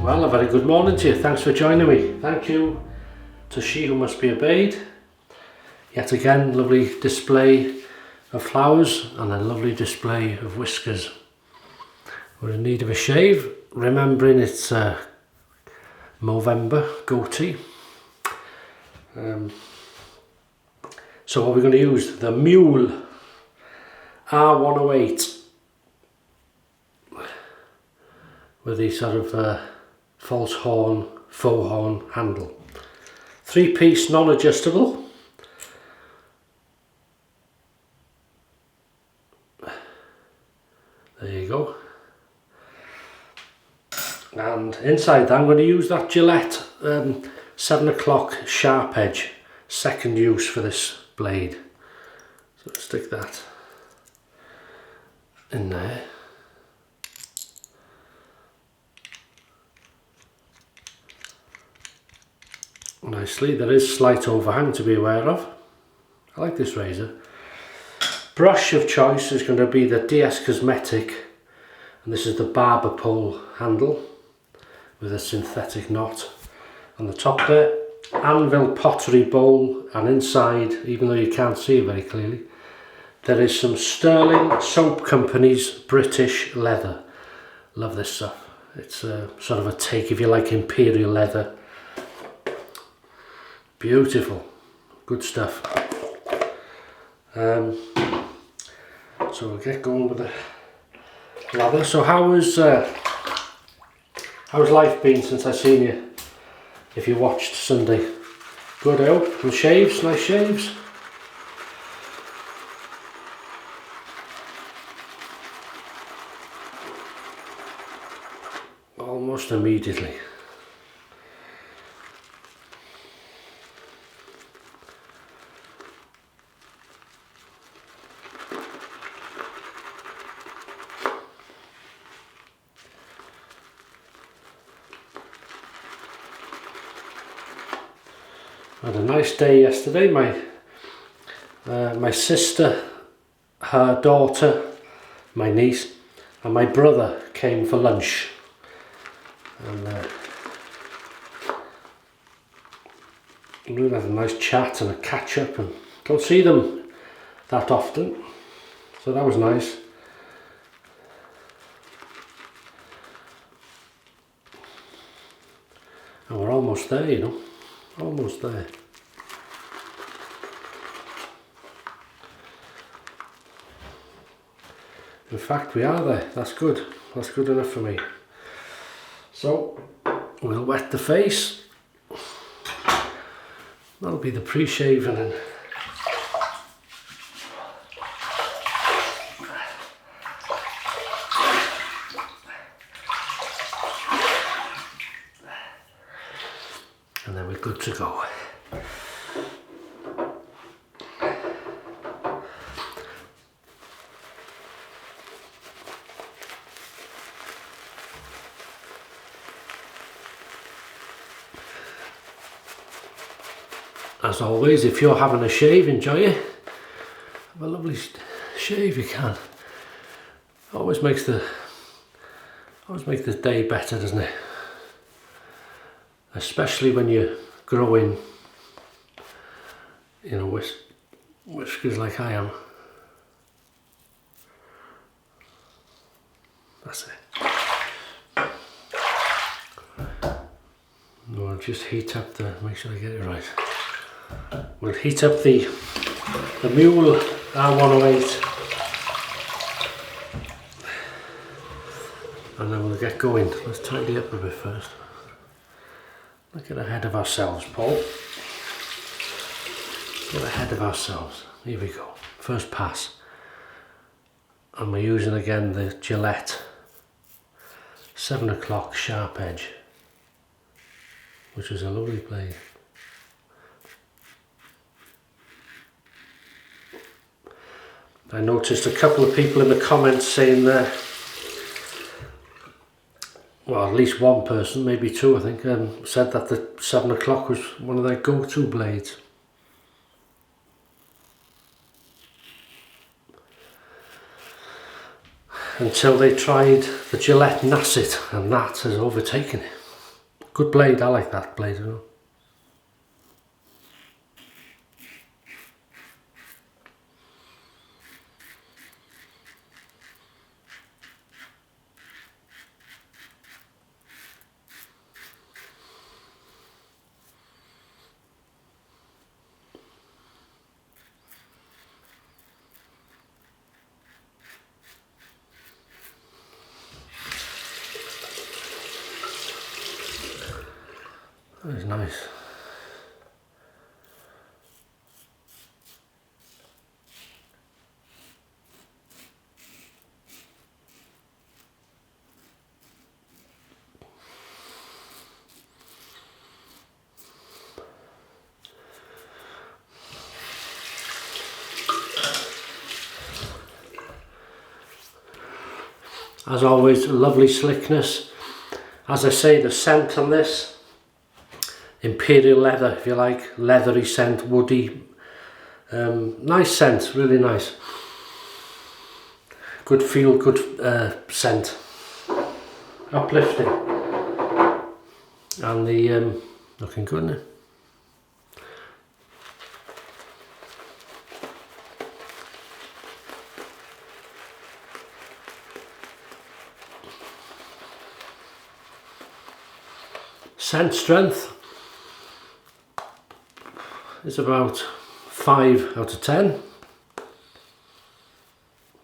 Well, a very good morning to you. Thanks for joining me. Thank you to She Who Must Be Obeyed. Yet again, lovely display of flowers and a lovely display of whiskers. We're in need of a shave, remembering it's Movember goatee. So what we're going to use, the Muhle R108 with the sort of false horn, faux horn handle. 3-piece non-adjustable. There you go. And inside that I'm going to use that Gillette 7 o'clock sharp edge, second use for this blade. So stick that in there. Nicely. There is slight overhang to be aware of. I like this razor. Brush of choice is going to be the DSCosmetic, and this is the Barber pole handle with a synthetic knot on the top there. Anvil pottery bowl, and inside, even though you can't see it very clearly, there is some Stirling Soap Company's British leather. Love this stuff. It's sort of a take, if you like, imperial leather. Beautiful, good stuff. So we'll get going with the lather. So how's life been since I seen you? If you watched Sunday, good out and shaves, nice shaves. Almost immediately. I had a nice day yesterday. My sister, her daughter, my niece and my brother came for lunch, and we had a nice chat and a catch up, and don't see them that often, so that was nice. And we're almost there, you know. Almost there. In fact, we are there. That's good. That's good enough for me. So we'll wet the face. That'll be the pre-shaving, and then we're good to go. As always, if you're having a shave, enjoy it. Have a lovely shave you can. Always makes the day better, doesn't it? Especially when you're growing, you know, whiskers like I am. That's it. We'll just heat up make sure I get it right. We'll heat up the Muhle R108, and then we'll get going. Let's tidy up a bit first. Let's get ahead of ourselves, Paul. Get ahead of ourselves. Here we go. First pass. And we're using again the Gillette 7 o'clock sharp edge, which is a lovely blade. I noticed a couple of people in the comments saying that, well, at least one person, maybe two, I think, said that the 7 o'clock was one of their go-to blades. Until they tried the Gillette Nasset, and that has overtaken it. Good blade, I like that blade as well. That is nice. As always, lovely slickness. As I say, the scent on this, imperial leather, if you like, leathery scent, woody, nice scent, really nice. Good feel, good scent, uplifting, and the looking good, isn't it? Scent strength is about 5 out of 10.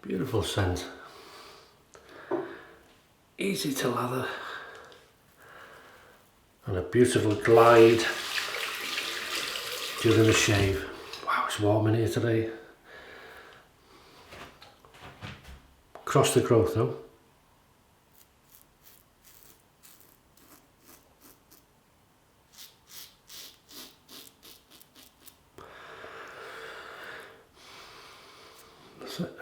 Beautiful scent. Easy to lather. And a beautiful glide during the shave. Wow, it's warm in here today. Across the growth though. That's it.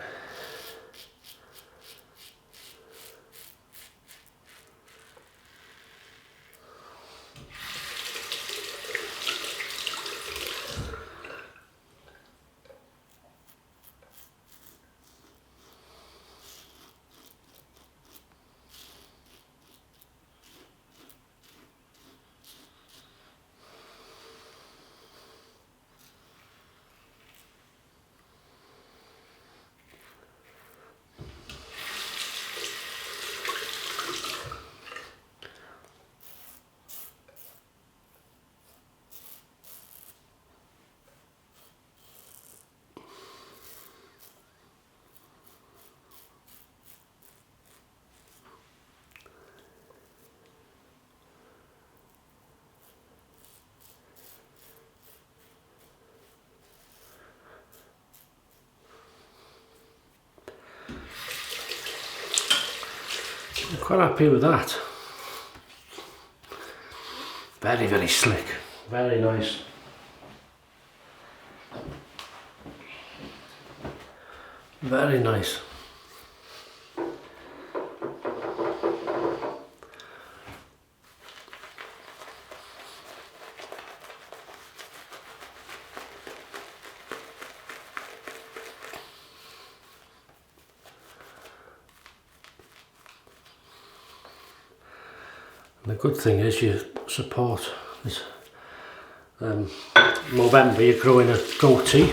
I'm quite happy with that. Very, very slick. Very nice. Very nice. And the good thing is you support this November, you're growing a goatee,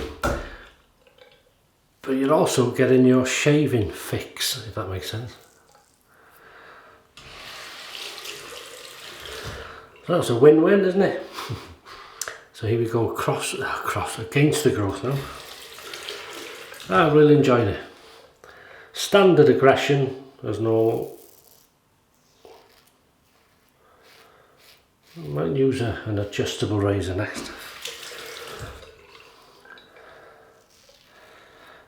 but you're also getting your shaving fix, if that makes sense. So that's a win-win, isn't it? So here we go, cross against the growth now. I really enjoyed it. Standard aggression, there's no... I might use an adjustable razor next.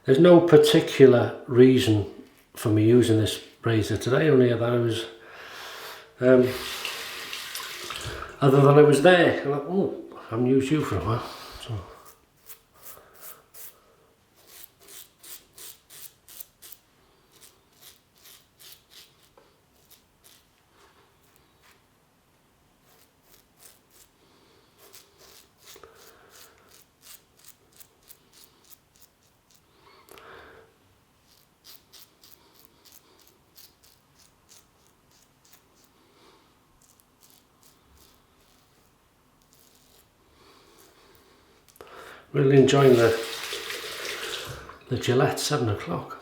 There's no particular reason for me using this razor today, only that I was, other than I was there. I'm like, oh, I haven't used you for a while. So. Really enjoying the Gillette 7 o'clock.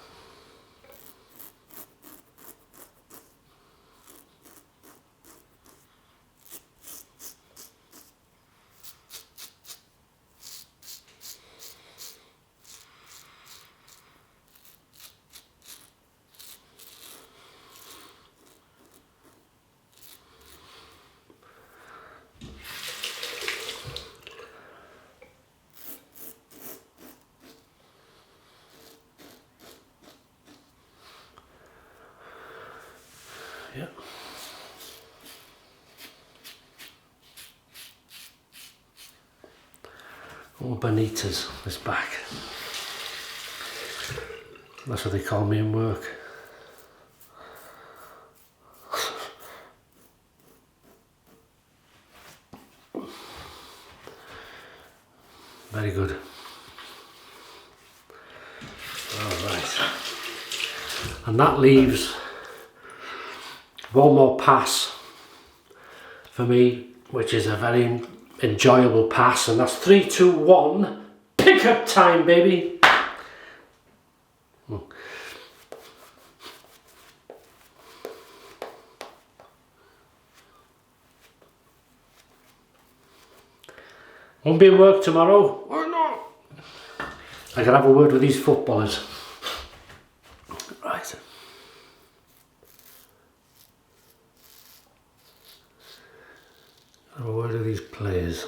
Yeah. Oh, Benitez is back. That's what they call me in work. Very good. Alright. And that leaves one more pass for me, which is a very enjoyable pass, and that's 3, 2, 1, pickup time, baby. Won't be in work tomorrow. Why not? I can have a word with these footballers. Right. Have a word with these players.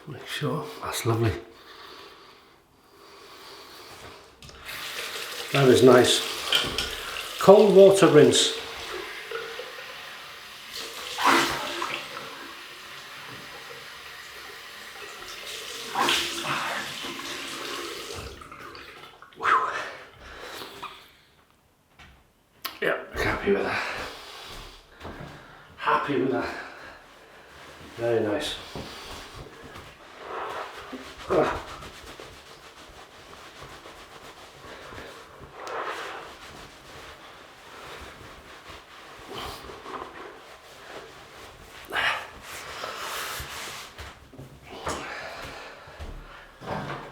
Make sure, that's lovely. That is nice. Cold water rinse. Yeah, happy with that. Happy with that. Very nice.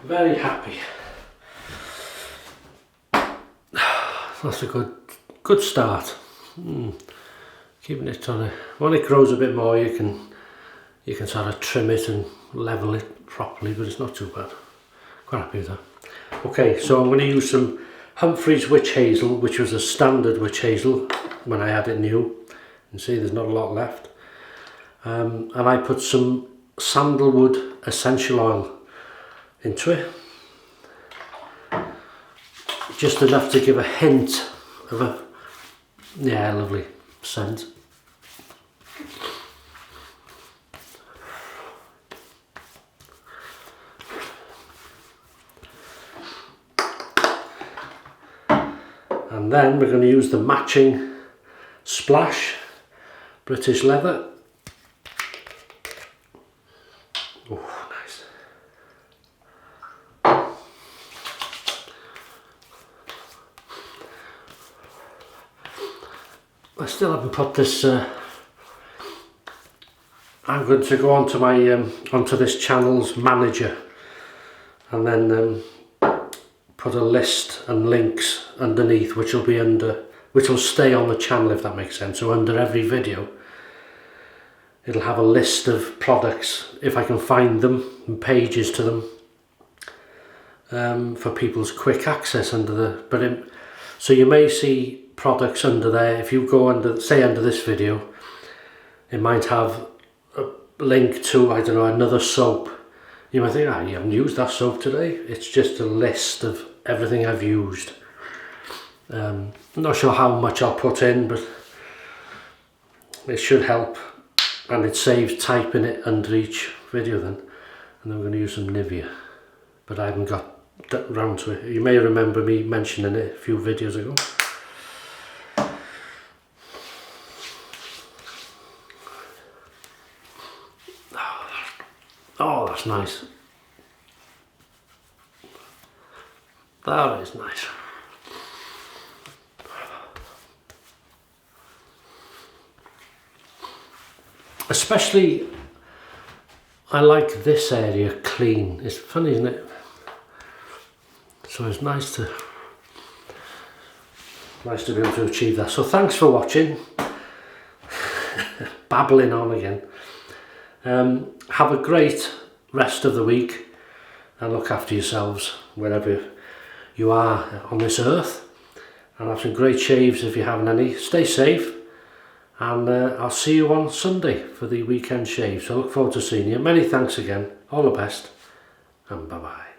Very happy. That's a good start. Keeping it on it. When it grows a bit more, you can sort of trim it and level it properly, but it's not too bad. Quite happy with that. Okay, so I'm going to use some Humphrey's Witch Hazel, which was a standard witch hazel when I had it new. You can see there's not a lot left. And I put some sandalwood essential oil into it. Just enough to give a hint of a, yeah, lovely scent. And then we're going to use the matching splash British leather. Oh, nice. I still haven't put this. I'm going to go onto my onto this channel's manager, and then put a list and links underneath, which will be under, which will stay on the channel, if that makes sense. So under every video, it'll have a list of products, if I can find them, and pages to them, for people's quick access under the. So you may see products under there. If you go under, say under this video, it might have link to, I don't know, another soap. You might think, ah, you haven't used that soap today. It's just a list of everything I've used. I'm not sure how much I'll put in, but it should help, and it saves typing it under each video then. And then we're going to use some Nivea, but I haven't got round to it. You may remember me mentioning it a few videos ago. Oh, that's nice. That is nice. Especially, I like this area clean. It's funny, isn't it? So it's nice to be able to achieve that. So thanks for watching. Babbling on again. Have a great rest of the week and look after yourselves wherever you are on this earth, and have some great shaves if you're having any. Stay safe, and I'll see you on Sunday for the weekend shave. So I look forward to seeing you. Many thanks again. All the best, and bye bye.